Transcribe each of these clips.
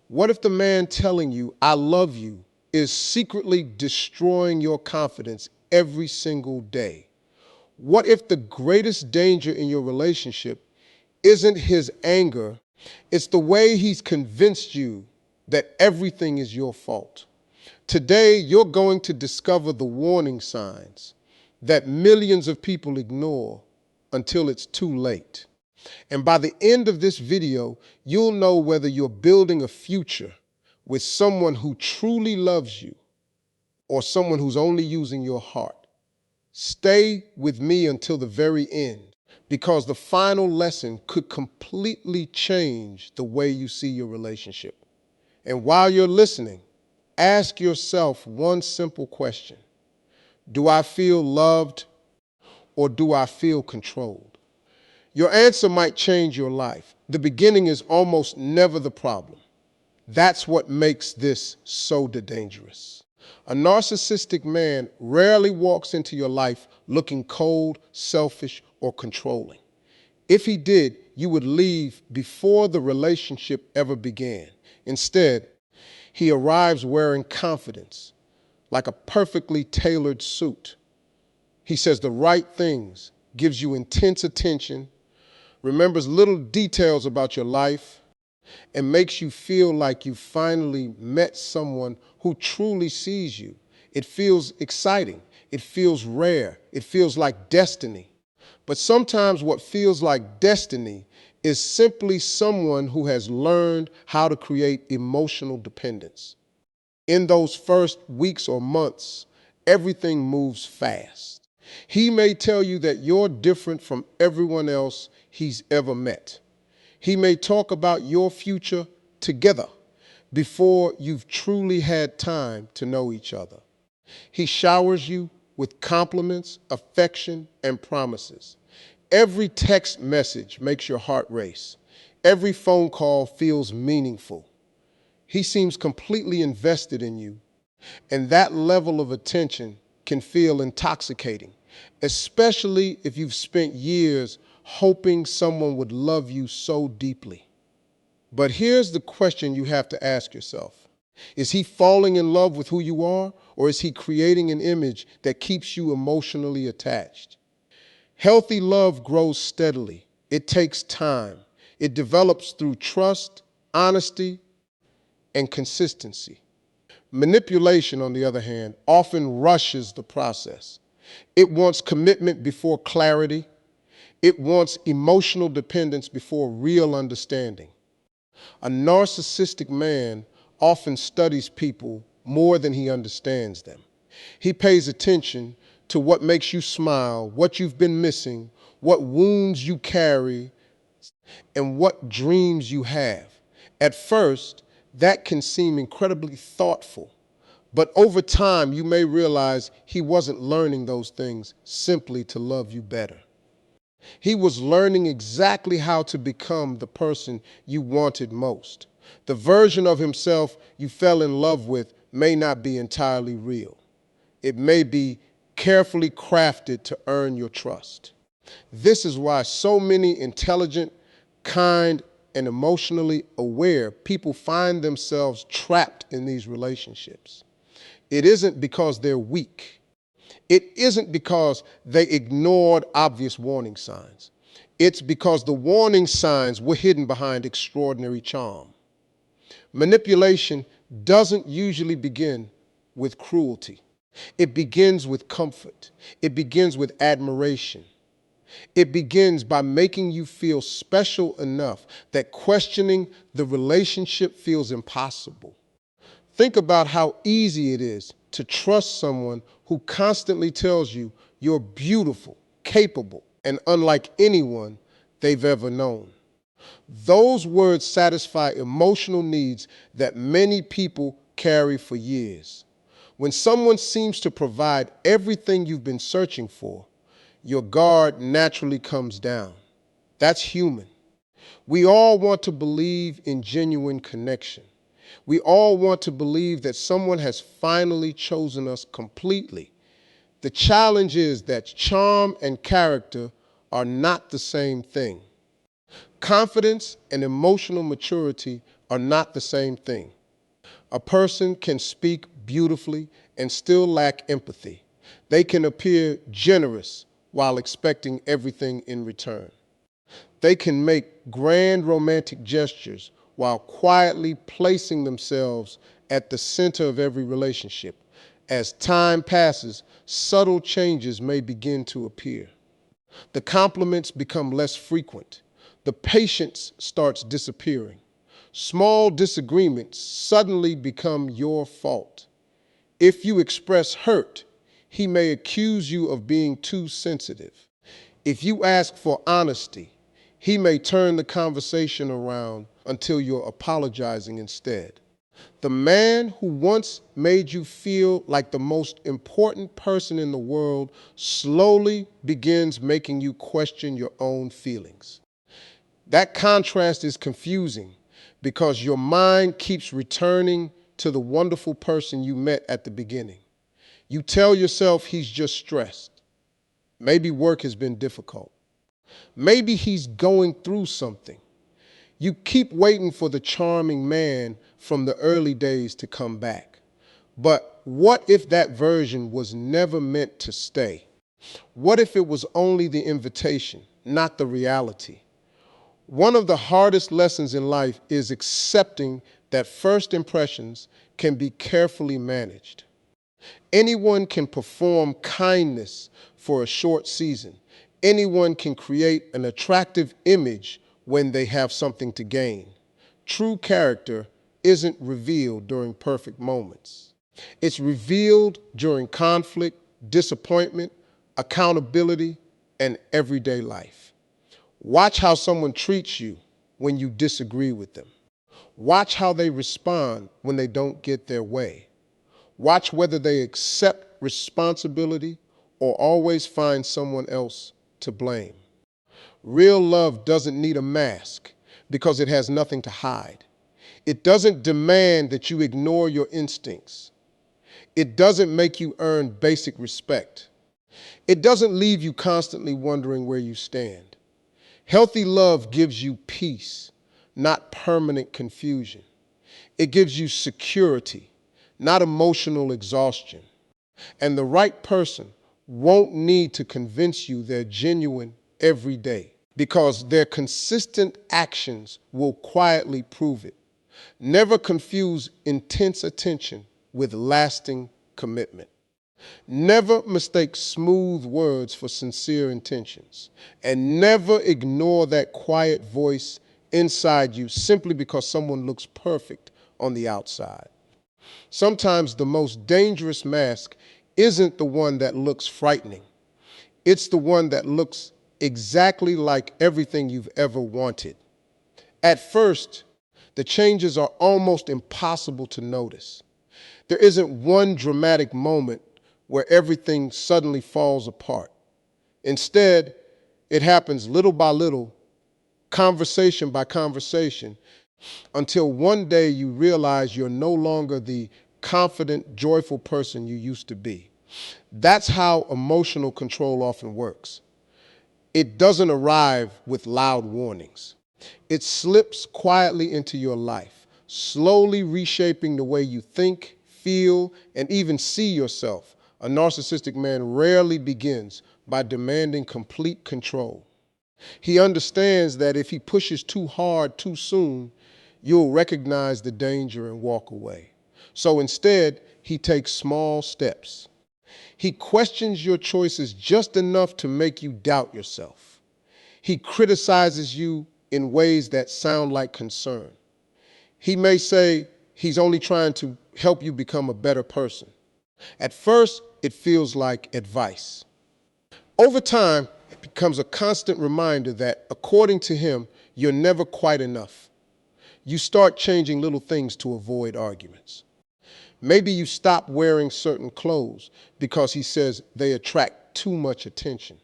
What if the man telling you, "I love you," is secretly destroying your confidence every single day? What if the greatest danger in your relationship isn't his anger, it's the way he's convinced you that everything is your fault? Today, you're going to discover the warning signs that millions of people ignore until it's too late. And by the end of this video, you'll know whether you're building a future with someone who truly loves you or someone who's only using your heart. Stay with me until the very end, because the final lesson could completely change the way you see your relationship. And while you're listening, ask yourself one simple question. Do I feel loved or do I feel controlled? Your answer might change your life. The beginning is almost never the problem. That's what makes this so dangerous. A narcissistic man rarely walks into your life looking cold, selfish, or controlling. If he did, you would leave before the relationship ever began. Instead, he arrives wearing confidence, like a perfectly tailored suit. He says the right things, gives you intense attention, remembers little details about your life, and makes you feel like you finally met someone who truly sees you. It feels exciting. It feels rare. It feels like destiny. But sometimes what feels like destiny is simply someone who has learned how to create emotional dependence. In those first weeks or months, everything moves fast. He may tell you that you're different from everyone else he's ever met. He may talk about your future together before you've truly had time to know each other. He showers you with compliments, affection, and promises. Every text message makes your heart race. Every phone call feels meaningful. He seems completely invested in you, and that level of attention can feel intoxicating, especially if you've spent years hoping someone would love you so deeply. But here's the question you have to ask yourself. Is he falling in love with who you are, or is he creating an image that keeps you emotionally attached? Healthy love grows steadily. It takes time. It develops through trust, honesty, and consistency. Manipulation, on the other hand, often rushes the process. It wants commitment before clarity. It wants emotional dependence before real understanding. A narcissistic man often studies people more than he understands them. He pays attention to what makes you smile, what you've been missing, what wounds you carry, and what dreams you have. At first, that can seem incredibly thoughtful, but over time you may realize he wasn't learning those things simply to love you better. He was learning exactly how to become the person you wanted most. The version of himself you fell in love with may not be entirely real. It may be carefully crafted to earn your trust. This is why so many intelligent, kind, and emotionally aware people find themselves trapped in these relationships. It isn't because they're weak. It isn't because they ignored obvious warning signs. It's because the warning signs were hidden behind extraordinary charm. Manipulation doesn't usually begin with cruelty. It begins with comfort. It begins with admiration. It begins by making you feel special enough that questioning the relationship feels impossible. Think about how easy it is to trust someone who constantly tells you you're beautiful, capable, and unlike anyone they've ever known. Those words satisfy emotional needs that many people carry for years. When someone seems to provide everything you've been searching for, your guard naturally comes down. That's human. We all want to believe in genuine connection. We all want to believe that someone has finally chosen us completely. The challenge is that charm and character are not the same thing. Confidence and emotional maturity are not the same thing. A person can speak beautifully and still lack empathy. They can appear generous while expecting everything in return. They can make grand romantic gestures while quietly placing themselves at the center of every relationship. As time passes, subtle changes may begin to appear. The compliments become less frequent. The patience starts disappearing. Small disagreements suddenly become your fault. If you express hurt, he may accuse you of being too sensitive. If you ask for honesty, he may turn the conversation around until you're apologizing instead. The man who once made you feel like the most important person in the world slowly begins making you question your own feelings. That contrast is confusing because your mind keeps returning to the wonderful person you met at the beginning. You tell yourself he's just stressed. Maybe work has been difficult. Maybe he's going through something. You keep waiting for the charming man from the early days to come back. But what if that version was never meant to stay? What if it was only the invitation, not the reality? One of the hardest lessons in life is accepting that first impressions can be carefully managed. Anyone can perform kindness for a short season. Anyone can create an attractive image when they have something to gain. True character isn't revealed during perfect moments. It's revealed during conflict, disappointment, accountability, and everyday life. Watch how someone treats you when you disagree with them. Watch how they respond when they don't get their way. Watch whether they accept responsibility or always find someone else to blame. Real love doesn't need a mask because it has nothing to hide. It doesn't demand that you ignore your instincts. It doesn't make you earn basic respect. It doesn't leave you constantly wondering where you stand. Healthy love gives you peace, not permanent confusion. It gives you security, not emotional exhaustion. And the right person won't need to convince you they're genuine every day because their consistent actions will quietly prove it. Never confuse intense attention with lasting commitment. Never mistake smooth words for sincere intentions. And never ignore that quiet voice inside you simply because someone looks perfect on the outside. Sometimes the most dangerous mask isn't the one that looks frightening. It's the one that looks exactly like everything you've ever wanted. At first, the changes are almost impossible to notice. There isn't one dramatic moment where everything suddenly falls apart. Instead, it happens little by little, conversation by conversation, until one day you realize you're no longer the confident, joyful person you used to be. That's how emotional control often works. It doesn't arrive with loud warnings. It slips quietly into your life, slowly reshaping the way you think, feel, and even see yourself. A narcissistic man rarely begins by demanding complete control. He understands that if he pushes too hard too soon, you'll recognize the danger and walk away. So instead, he takes small steps. He questions your choices just enough to make you doubt yourself. He criticizes you in ways that sound like concern. He may say he's only trying to help you become a better person. At first, it feels like advice. Over time, it becomes a constant reminder that, according to him, you're never quite enough. You start changing little things to avoid arguments. Maybe you stop wearing certain clothes because he says they attract too much attention.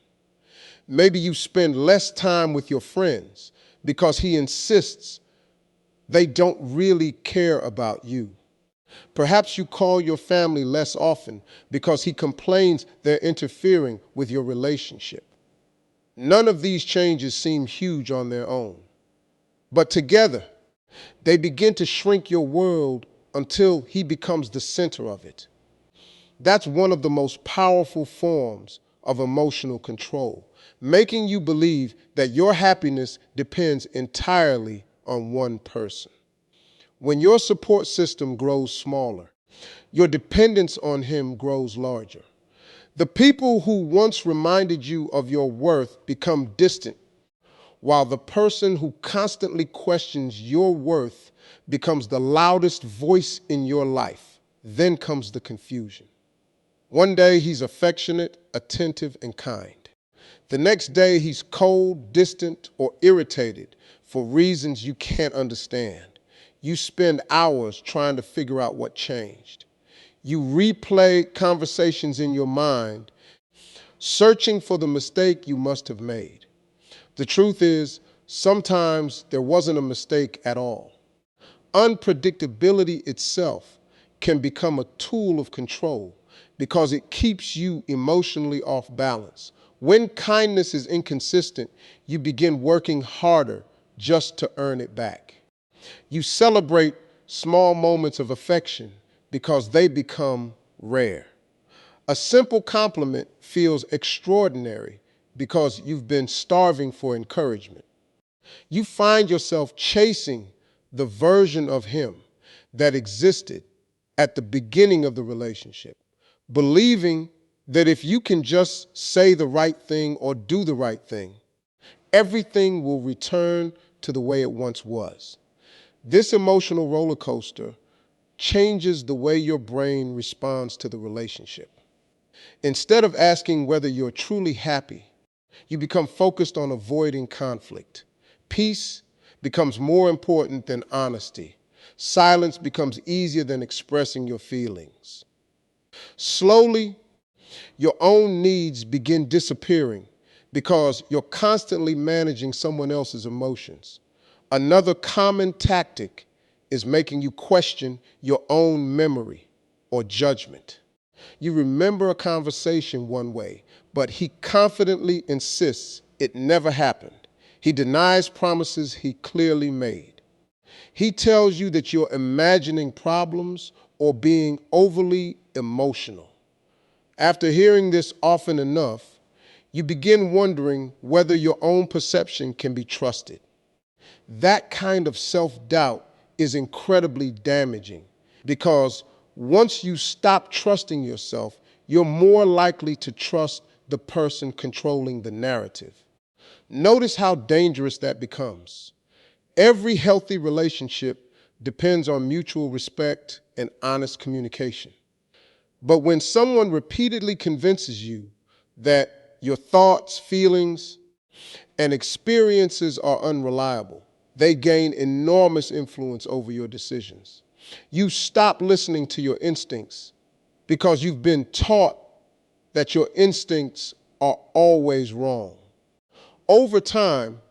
Maybe you spend less time with your friends because he insists they don't really care about you. Perhaps you call your family less often because he complains they're interfering with your relationship. None of these changes seem huge on their own. But together, They begin to shrink your world until he becomes the center of it. That's one of the most powerful forms of emotional control, making you believe that your happiness depends entirely on one person. When your support system grows smaller, your dependence on him grows larger. The people who once reminded you of your worth become distant, while the person who constantly questions your worth becomes the loudest voice in your life. Then comes the confusion. One day he's affectionate, attentive, and kind. The next day he's cold, distant, or irritated for reasons you can't understand. You spend hours trying to figure out what changed. You replay conversations in your mind, searching for the mistake you must have made. The truth is, sometimes there wasn't a mistake at all. Unpredictability itself can become a tool of control because it keeps you emotionally off balance. When kindness is inconsistent, you begin working harder just to earn it back. You celebrate small moments of affection because they become rare. A simple compliment feels extraordinary because you've been starving for encouragement. You find yourself chasing the version of him that existed at the beginning of the relationship, believing that if you can just say the right thing or do the right thing, everything will return to the way it once was. This emotional roller coaster changes the way your brain responds to the relationship. Instead of asking whether you're truly happy, you become focused on avoiding conflict. Peace becomes more important than honesty. Silence becomes easier than expressing your feelings. Slowly, your own needs begin disappearing because you're constantly managing someone else's emotions. Another common tactic is making you question your own memory or judgment. You remember a conversation one way, but he confidently insists it never happened. He denies promises he clearly made. He tells you that you're imagining problems or being overly emotional. After hearing this often enough, you begin wondering whether your own perception can be trusted. That kind of self-doubt is incredibly damaging because once you stop trusting yourself, you're more likely to trust the person controlling the narrative. Notice how dangerous that becomes. Every healthy relationship depends on mutual respect and honest communication. But when someone repeatedly convinces you that your thoughts, feelings, and experiences are unreliable, they gain enormous influence over your decisions. You stop listening to your instincts because you've been taught that your instincts are always wrong. Over time,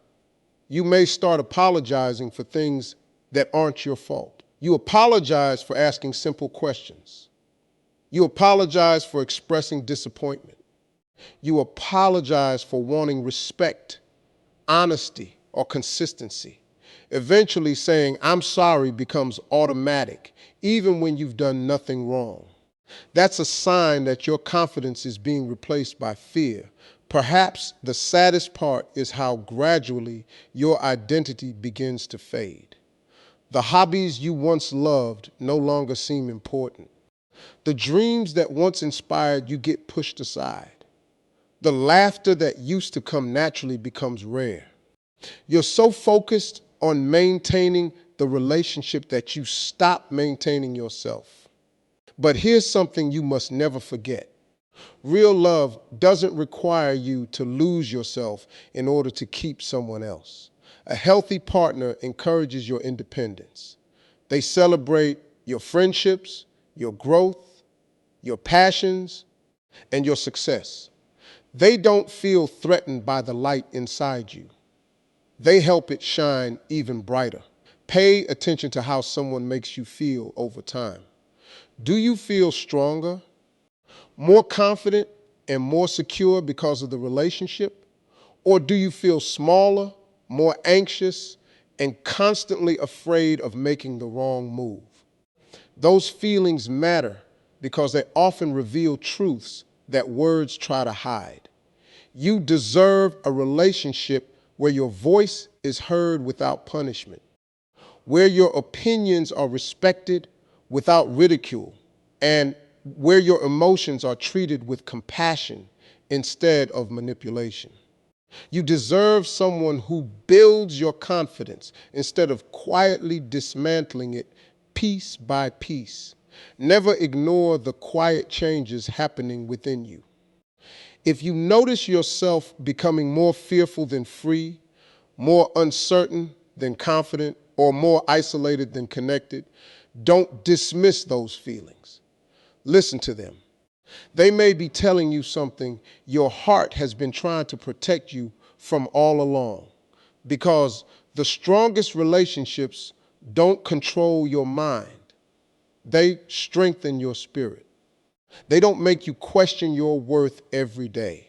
you may start apologizing for things that aren't your fault. You apologize for asking simple questions. You apologize for expressing disappointment. You apologize for wanting respect, honesty, or consistency. Eventually saying, "I'm sorry" becomes automatic, even when you've done nothing wrong. That's a sign that your confidence is being replaced by fear. Perhaps the saddest part is how gradually your identity begins to fade. The hobbies you once loved no longer seem important. The dreams that once inspired you get pushed aside. The laughter that used to come naturally becomes rare. You're so focused on maintaining the relationship that you stop maintaining yourself. But here's something you must never forget. Real love doesn't require you to lose yourself in order to keep someone else. A healthy partner encourages your independence. They celebrate your friendships, your growth, your passions, and your success. They don't feel threatened by the light inside you. They help it shine even brighter. Pay attention to how someone makes you feel over time. Do you feel stronger, more confident, and more secure because of the relationship? Or do you feel smaller, more anxious, and constantly afraid of making the wrong move. Those feelings matter because they often reveal truths that words try to hide. You deserve a relationship where your voice is heard without punishment, where your opinions are respected without ridicule, and where your emotions are treated with compassion instead of manipulation. You deserve someone who builds your confidence instead of quietly dismantling it piece by piece. Never ignore the quiet changes happening within you. If you notice yourself becoming more fearful than free, more uncertain than confident, or more isolated than connected, don't dismiss those feelings. Listen to them. They may be telling you something your heart has been trying to protect you from all along, because the strongest relationships don't control your mind. They strengthen your spirit. They don't make you question your worth every day.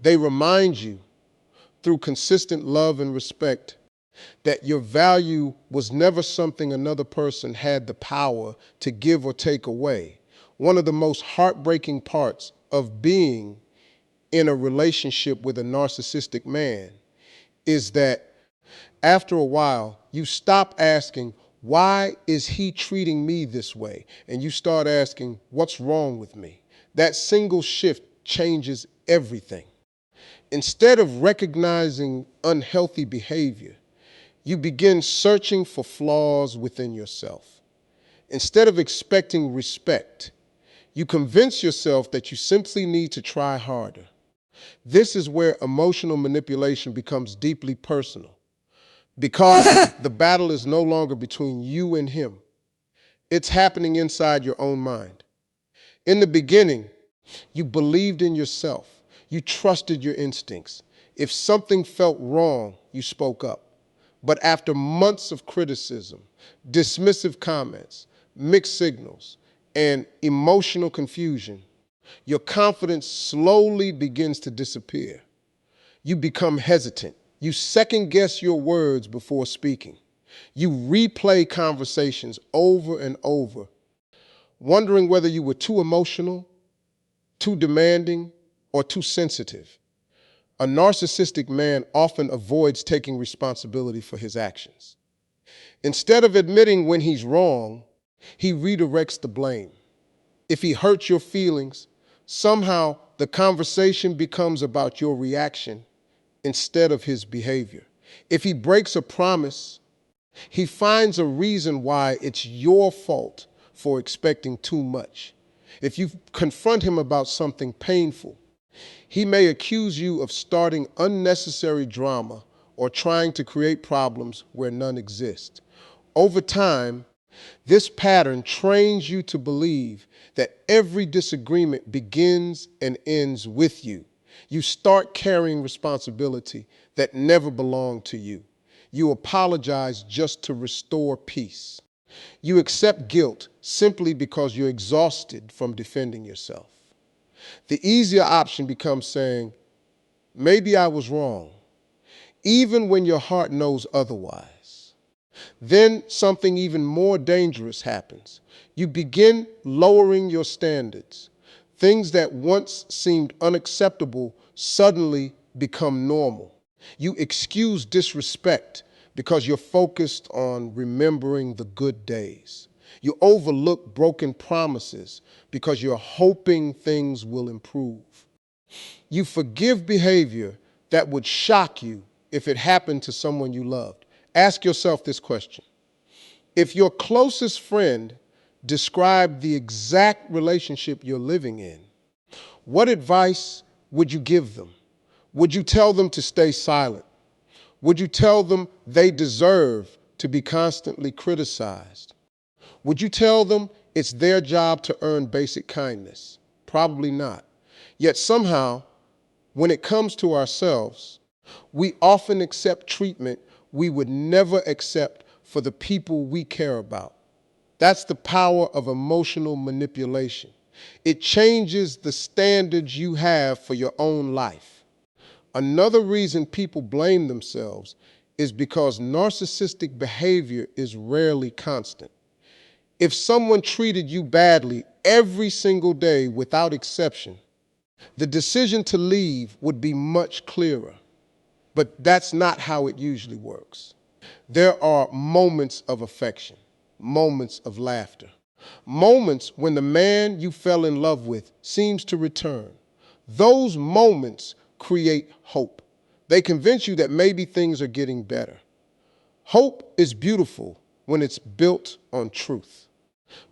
They remind you through consistent love and respect that your value was never something another person had the power to give or take away. One of the most heartbreaking parts of being in a relationship with a narcissistic man is that after a while, you stop asking, why is he treating me this way? And you start asking, what's wrong with me? That single shift changes everything. Instead of recognizing unhealthy behavior, you begin searching for flaws within yourself. Instead of expecting respect, you convince yourself that you simply need to try harder. This is where emotional manipulation becomes deeply personal, because the battle is no longer between you and him. It's happening inside your own mind. In the beginning, you believed in yourself. You trusted your instincts. If something felt wrong, you spoke up. But after months of criticism, dismissive comments, mixed signals, and emotional confusion, your confidence slowly begins to disappear. You become hesitant. You second guess your words before speaking. You replay conversations over and over, wondering whether you were too emotional, too demanding, or too sensitive. A narcissistic man often avoids taking responsibility for his actions. Instead of admitting when he's wrong, he redirects the blame. If he hurts your feelings, somehow the conversation becomes about your reaction instead of his behavior. If he breaks a promise, he finds a reason why it's your fault for expecting too much. If you confront him about something painful, he may accuse you of starting unnecessary drama or trying to create problems where none exist. Over time, this pattern trains you to believe that every disagreement begins and ends with you. You start carrying responsibility that never belonged to you. You apologize just to restore peace. You accept guilt simply because you're exhausted from defending yourself. The easier option becomes saying, maybe I was wrong, even when your heart knows otherwise. Then something even more dangerous happens. You begin lowering your standards. Things that once seemed unacceptable suddenly become normal. You excuse disrespect because you're focused on remembering the good days. You overlook broken promises because you're hoping things will improve. You forgive behavior that would shock you if it happened to someone you loved. Ask yourself this question. If your closest friend described the exact relationship you're living in, what advice would you give them? Would you tell them to stay silent? Would you tell them they deserve to be constantly criticized? Would you tell them it's their job to earn basic kindness? Probably not. Yet somehow, when it comes to ourselves, we often accept treatment we would never accept for the people we care about. That's the power of emotional manipulation. It changes the standards you have for your own life. Another reason people blame themselves is because narcissistic behavior is rarely constant. If someone treated you badly every single day without exception, the decision to leave would be much clearer. But that's not how it usually works. There are moments of affection, moments of laughter, moments when the man you fell in love with seems to return. Those moments create hope. They convince you that maybe things are getting better. Hope is beautiful when it's built on truth.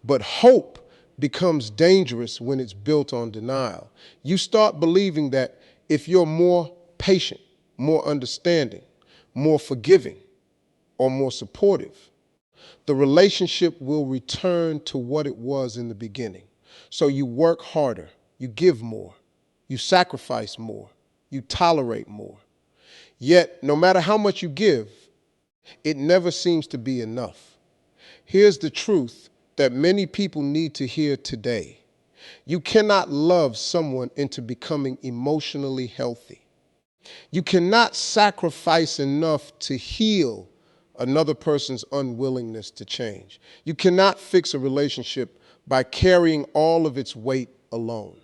But hope becomes dangerous when it's built on denial. You start believing that if you're more patient, more understanding, more forgiving, or more supportive, the relationship will return to what it was in the beginning. So you work harder, you give more, you sacrifice more, you tolerate more. Yet, no matter how much you give, it never seems to be enough. Here's the truth that many people need to hear today. You cannot love someone into becoming emotionally healthy. You cannot sacrifice enough to heal another person's unwillingness to change. You cannot fix a relationship by carrying all of its weight alone.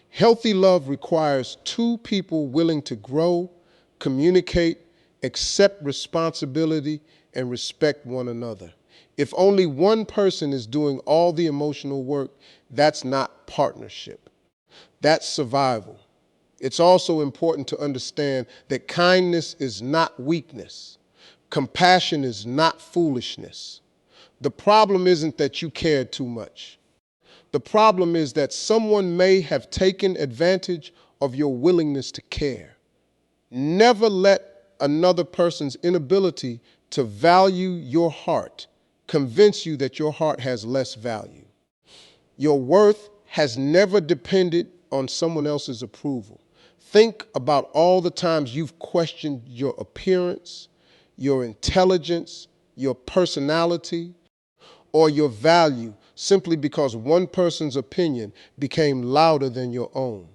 Healthy love requires two people willing to grow, communicate, accept responsibility, and respect one another. If only one person is doing all the emotional work, that's not partnership. That's survival. It's also important to understand that kindness is not weakness. Compassion is not foolishness. The problem isn't that you cared too much. The problem is that someone may have taken advantage of your willingness to care. Never let another person's inability to value your heart convince you that your heart has less value. Your worth has never depended on someone else's approval. Think about all the times you've questioned your appearance, your intelligence, your personality, or your value simply because one person's opinion became louder than your own.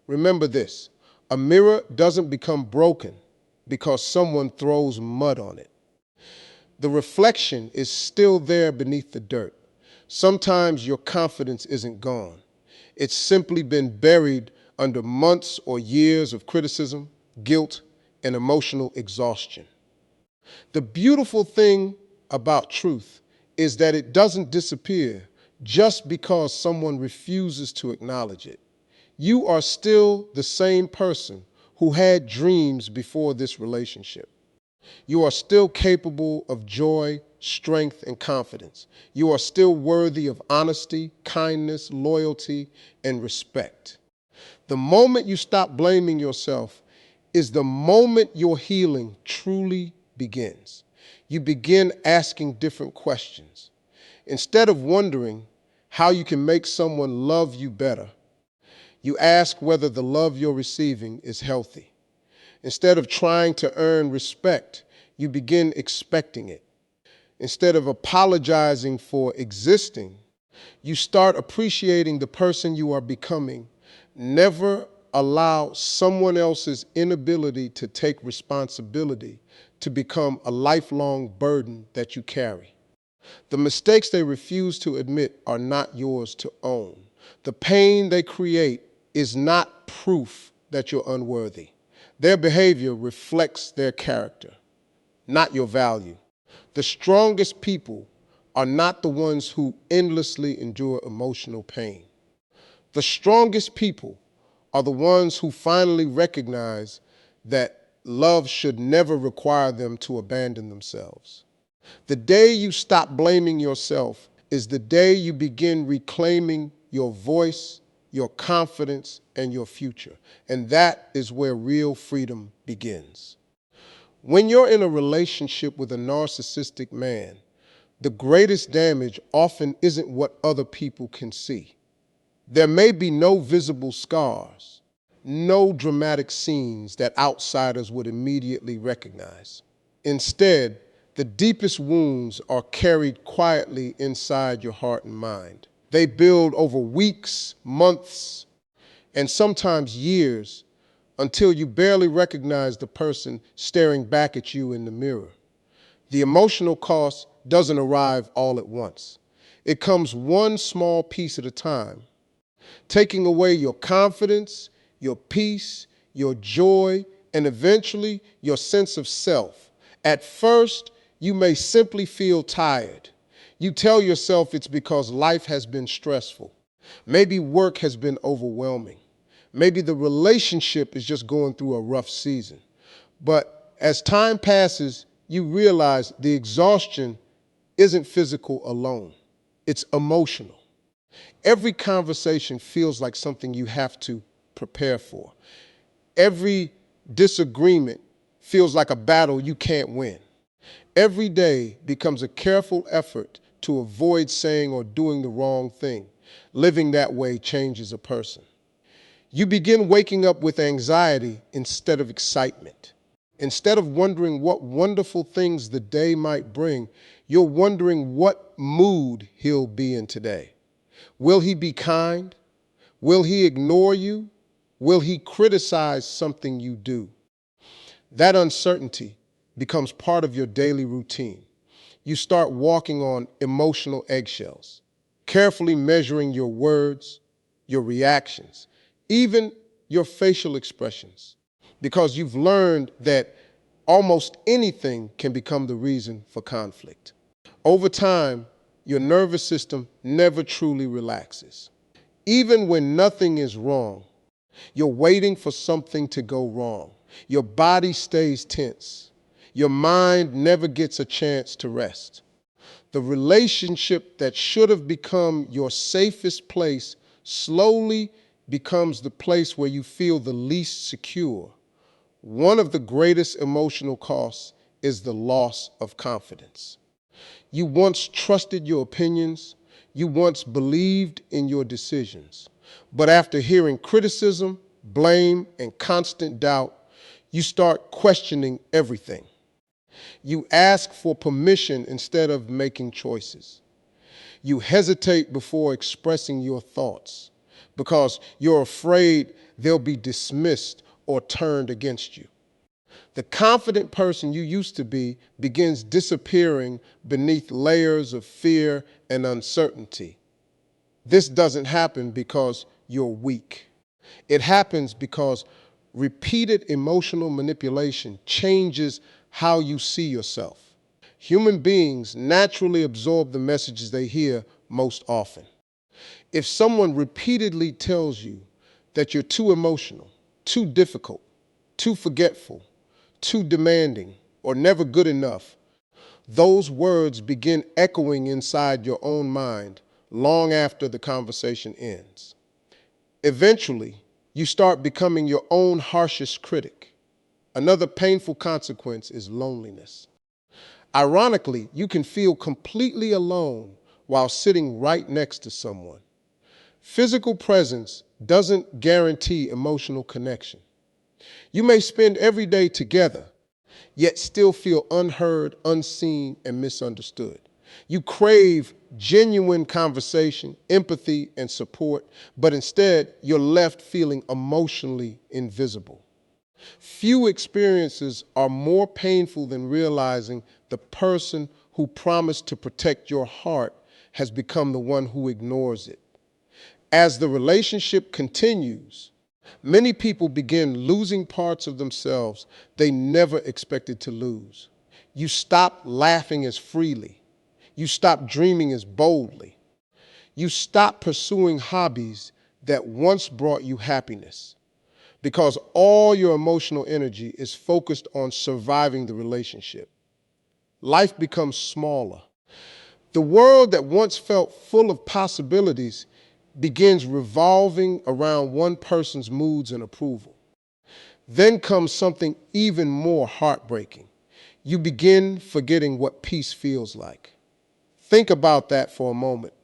Remember this, a mirror doesn't become broken because someone throws mud on it. The reflection is still there beneath the dirt. Sometimes your confidence isn't gone. It's simply been buried under months or years of criticism, guilt, and emotional exhaustion. The beautiful thing about truth is that it doesn't disappear just because someone refuses to acknowledge it. You are still the same person who had dreams before this relationship. You are still capable of joy, strength, and confidence. You are still worthy of honesty, kindness, loyalty, and respect. The moment you stop blaming yourself is the moment your healing truly begins. You begin asking different questions. Instead of wondering how you can make someone love you better, you ask whether the love you're receiving is healthy. Instead of trying to earn respect, you begin expecting it. Instead of apologizing for existing, you start appreciating the person you are becoming. Never allow someone else's inability to take responsibility to become a lifelong burden that you carry. The mistakes they refuse to admit are not yours to own. The pain they create is not proof that you're unworthy. Their behavior reflects their character, not your value. The strongest people are not the ones who endlessly endure emotional pain. The strongest people are the ones who finally recognize that love should never require them to abandon themselves. The day you stop blaming yourself is the day you begin reclaiming your voice, your confidence, and your future. And that is where real freedom begins. When you're in a relationship with a narcissistic man, the greatest damage often isn't what other people can see. There may be no visible scars, no dramatic scenes that outsiders would immediately recognize. Instead, the deepest wounds are carried quietly inside your heart and mind. They build over weeks, months, and sometimes years until you barely recognize the person staring back at you in the mirror. The emotional cost doesn't arrive all at once. It comes one small piece at a time, taking away your confidence, your peace, your joy, and eventually your sense of self. At first, you may simply feel tired. You tell yourself it's because life has been stressful. Maybe work has been overwhelming. Maybe the relationship is just going through a rough season. But as time passes, you realize the exhaustion isn't physical alone. It's emotional. Every conversation feels like something you have to prepare for. Every disagreement feels like a battle you can't win. Every day becomes a careful effort to avoid saying or doing the wrong thing. Living that way changes a person. You begin waking up with anxiety instead of excitement. Instead of wondering what wonderful things the day might bring, you're wondering what mood he'll be in today. Will he be kind? Will he ignore you? Will he criticize something you do? That uncertainty becomes part of your daily routine. You start walking on emotional eggshells, carefully measuring your words, your reactions, even your facial expressions, because you've learned that almost anything can become the reason for conflict. Over time, your nervous system never truly relaxes. Even when nothing is wrong, you're waiting for something to go wrong. Your body stays tense. Your mind never gets a chance to rest. The relationship that should have become your safest place slowly becomes the place where you feel the least secure. One of the greatest emotional costs is the loss of confidence. You once trusted your opinions. You once believed in your decisions. But after hearing criticism, blame, and constant doubt, you start questioning everything. You ask for permission instead of making choices. You hesitate before expressing your thoughts because you're afraid they'll be dismissed or turned against you. The confident person you used to be begins disappearing beneath layers of fear and uncertainty. This doesn't happen because you're weak. It happens because repeated emotional manipulation changes how you see yourself. Human beings naturally absorb the messages they hear most often. If someone repeatedly tells you that you're too emotional, too difficult, too forgetful, too demanding, or never good enough, those words begin echoing inside your own mind long after the conversation ends. Eventually, you start becoming your own harshest critic. Another painful consequence is loneliness. Ironically, you can feel completely alone while sitting right next to someone. Physical presence doesn't guarantee emotional connection. You may spend every day together, yet still feel unheard, unseen, and misunderstood. You crave genuine conversation, empathy, and support, but instead you're left feeling emotionally invisible. Few experiences are more painful than realizing the person who promised to protect your heart has become the one who ignores it. As the relationship continues, many people begin losing parts of themselves they never expected to lose. You stop laughing as freely. You stop dreaming as boldly. You stop pursuing hobbies that once brought you happiness because all your emotional energy is focused on surviving the relationship. Life becomes smaller. The world that once felt full of possibilities begins revolving around one person's moods and approval. Then comes something even more heartbreaking. You begin forgetting what peace feels like. Think about that for a moment.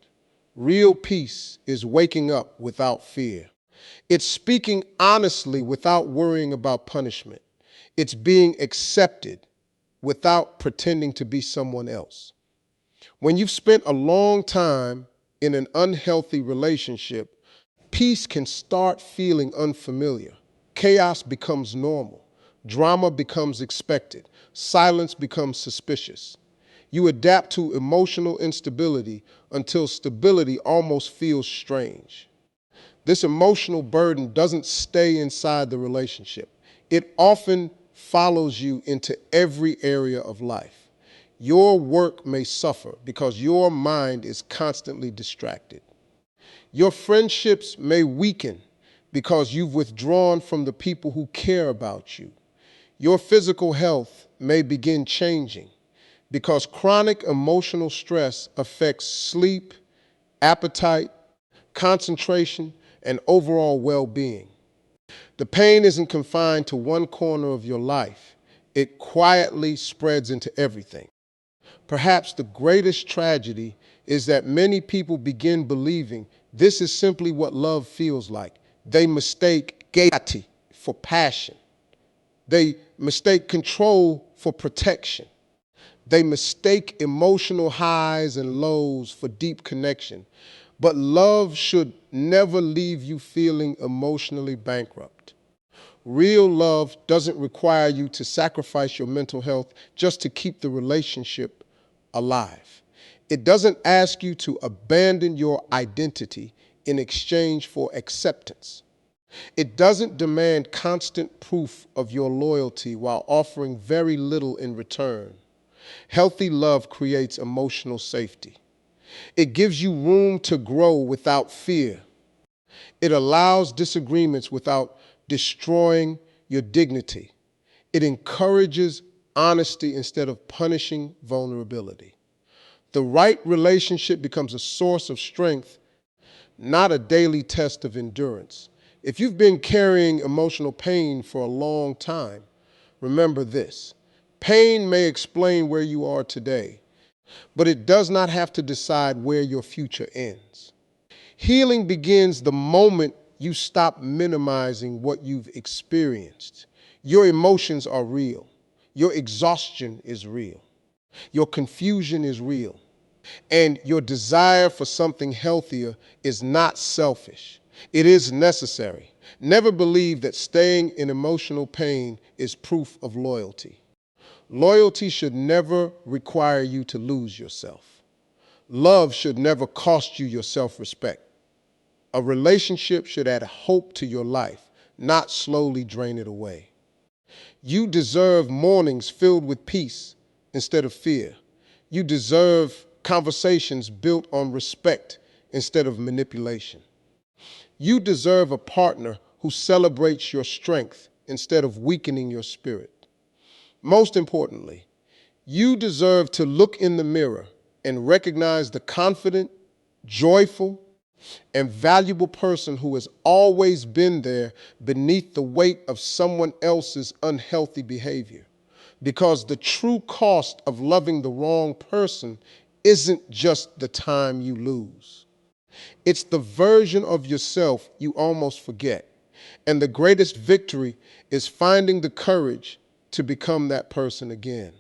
Real peace is waking up without fear. It's speaking honestly without worrying about punishment. It's being accepted without pretending to be someone else. When you've spent a long time in an unhealthy relationship, peace can start feeling unfamiliar. Chaos becomes normal. Drama becomes expected. Silence becomes suspicious. You adapt to emotional instability until stability almost feels strange. This emotional burden doesn't stay inside the relationship. It often follows you into every area of life. Your work may suffer because your mind is constantly distracted. Your friendships may weaken because you've withdrawn from the people who care about you. Your physical health may begin changing because chronic emotional stress affects sleep, appetite, concentration, and overall well-being. The pain isn't confined to one corner of your life. It quietly spreads into everything. Perhaps the greatest tragedy is that many people begin believing this is simply what love feels like. They mistake gaiety for passion. They mistake control for protection. They mistake emotional highs and lows for deep connection. But love should never leave you feeling emotionally bankrupt. Real love doesn't require you to sacrifice your mental health just to keep the relationship alive. It doesn't ask you to abandon your identity in exchange for acceptance. It doesn't demand constant proof of your loyalty while offering very little in return. Healthy love creates emotional safety. It gives you room to grow without fear. It allows disagreements without destroying your dignity. It encourages honesty instead of punishing vulnerability. The right relationship becomes a source of strength, not a daily test of endurance. If you've been carrying emotional pain for a long time, remember this. Pain may explain where you are today, but it does not have to decide where your future ends. Healing begins the moment you stop minimizing what you've experienced. Your emotions are real. Your exhaustion is real. Your confusion is real. And your desire for something healthier is not selfish. It is necessary. Never believe that staying in emotional pain is proof of loyalty. Loyalty should never require you to lose yourself. Love should never cost you your self-respect. A relationship should add hope to your life, not slowly drain it away. You deserve mornings filled with peace instead of fear. You deserve conversations built on respect instead of manipulation. You deserve a partner who celebrates your strength instead of weakening your spirit. Most importantly, you deserve to look in the mirror and recognize the confident, joyful, and valuable person who has always been there beneath the weight of someone else's unhealthy behavior. Because the true cost of loving the wrong person isn't just the time you lose. It's the version of yourself you almost forget. And the greatest victory is finding the courage to become that person again.